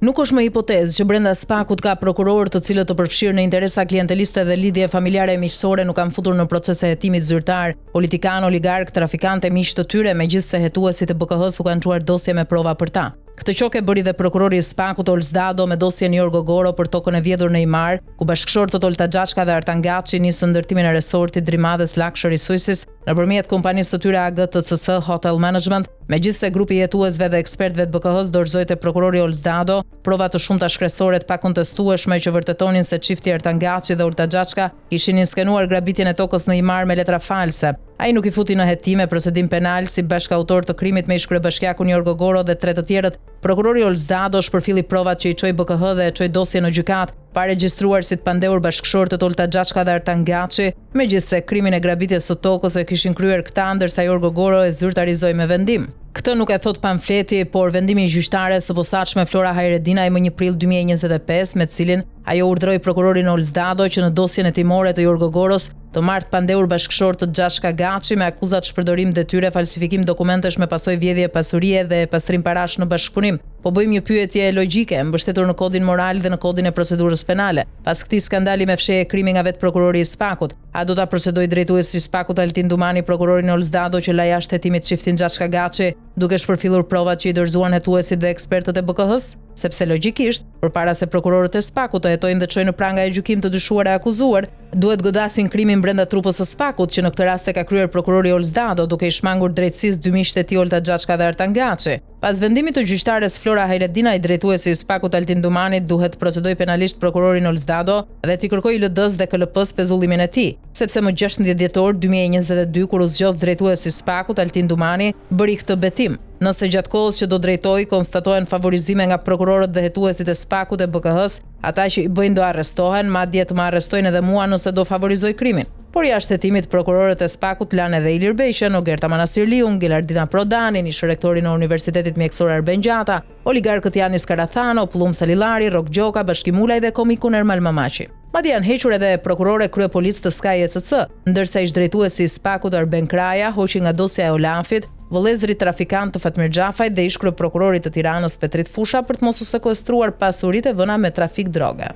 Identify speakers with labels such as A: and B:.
A: Nuk është më hipotezë që brenda SPAK-ut ka prokurorë të cilët të përfshirë në interesa klienteliste dhe lidhje familjare e miqësore nuk kanë futur në procese hetimit zyrtar, politikan, oligark, trafikante, miq të tyre, megjithse hetuesit e BKH-s u kanë çuar dosje me prova për ta. Këtë qoke bëri dhe prokurori i SPAK-ut Olsdado me dosjen Jorgo Goro për tokën e vjedhur në Imar, ku bashkëshortët Olta Xhaçka dhe Artan Gaçi nisën ndërtimin e resortit Drimadhes Luxury Suices nëpërmjet kompanisë së tyre AGTCC Hotel Management, megjithse grupi i hetuesve dhe ekspertëve të BKH-s dorëzoi te prokurori Olsdado prova të shumta shkresore të pakontestueshme që vërtetonin se çifti Artan Gaçi dhe Olta Xhaçka kishin skenuar grabitjen e tokës në Imar me letra false. Ai nuk i futi në hetim procedim penal si bashkautor të krimit me ish-kryebashkiakun Jorgo Goro dhe 3 të tjerët. Prokurori Olsdado shpërfilli provat që i çoi BKH dhe e çoi dosje në gjykat, pa regjistruar si të pandehur bashkëshortët Olta Xhaçka dhe Artan Gaçi, megjithse krimin e grabitjes së tokës e kishin kryer këta ndërsa Jorgo Goro e zyrtarizoi me vendim. Këtë nuk e thot pamfleti, por vendimi i gjyqtares së posaçme Flora Hajredinaj më 1 prill 2025, me cilin ajo urdhëroi prokurorin Olsdado që në dosjen hetimore të Jorgo Goros të marrë të pandehur bashkëshortët Xhaçka Gaçi me akuzat shpërdorim detyre, falsifikim dokumentesh me pasojë vjedhje pasurie dhe pastrim parash në bashkëpunim. Po bëjmë një pyetje logjike, mbështetur në kodin moral dhe në kodin e procedurës penale. Pas këtij skandali me fshehje krimi nga vetë prokurori i SPAK-ut, a do ta procedojë drejtuesi i SPAK-ut Altin Dumani prokurorin Olsdado që la jashtë hetimit çiftin Xhaçka Gaçi, duke shpërfillur provat që i dorëzuan hetuesit dhe ekspertët e BKH-s? Sepse logjikisht, përpara se prokurorët e SPAK-ut të hetojnë dhe çojnë në pranga e gjykim të dyshuar e akuzuar, duhet godasin krimin brenda trupës së SPAK-ut që në këtë rast e ka kryer prokurori Olsdado duke i shmangur drejtësisë dy miqtë e tij Olta Xhaçka dhe Artan Gaçi. Pas vendimit të gjyqtares Flora Hajredinaj, drejtuesi i SPAK-ut Altin Dumani duhet procedoj penalisht prokurorin Olsdado dhe t'i kërkoj LD-s dhe KLP-s pezullimin e tij, sepse më 16 dhjetor 2022 kur u zgjodh drejtuesi i SPAK-ut Altin Dumani bëri këtë betim. Nëse gjatë kohës që do drejtoj konstatohen favorizime nga prokurorët dhe hetuesit e SPAK-ut e BKH-s, ata që i bëjnë do arrestohen, madje të më arrestojnë edhe mua nëse do favorizoj krimin. Por jashtë hetimit, prokurorët e SPAK-ut lanë edhe Ilir Beqen, Ogerta Manastirliun, Gilardina Prodanin, ish rektori në Universitetit Mjekësor Arben Gjata, oligarkët Janis Karathano, Plumë Salilari, Rok Gjoka, Bashkimulaj dhe komikun Ermal Mamaçi. Madje janë hequr edhe prokurore kryepolic të Sky ECC, ndërsa ish drejtuesi i SPAK-ut Arben Kraja hoqi nga dosja e Olafit, vëllezrit trafikant të Fatmir Xhafajt dhe ish kryeprokurorit të Tiranës Petrit Fusha për të mos u sekuestruar pasuritë e vëna me trafik droge.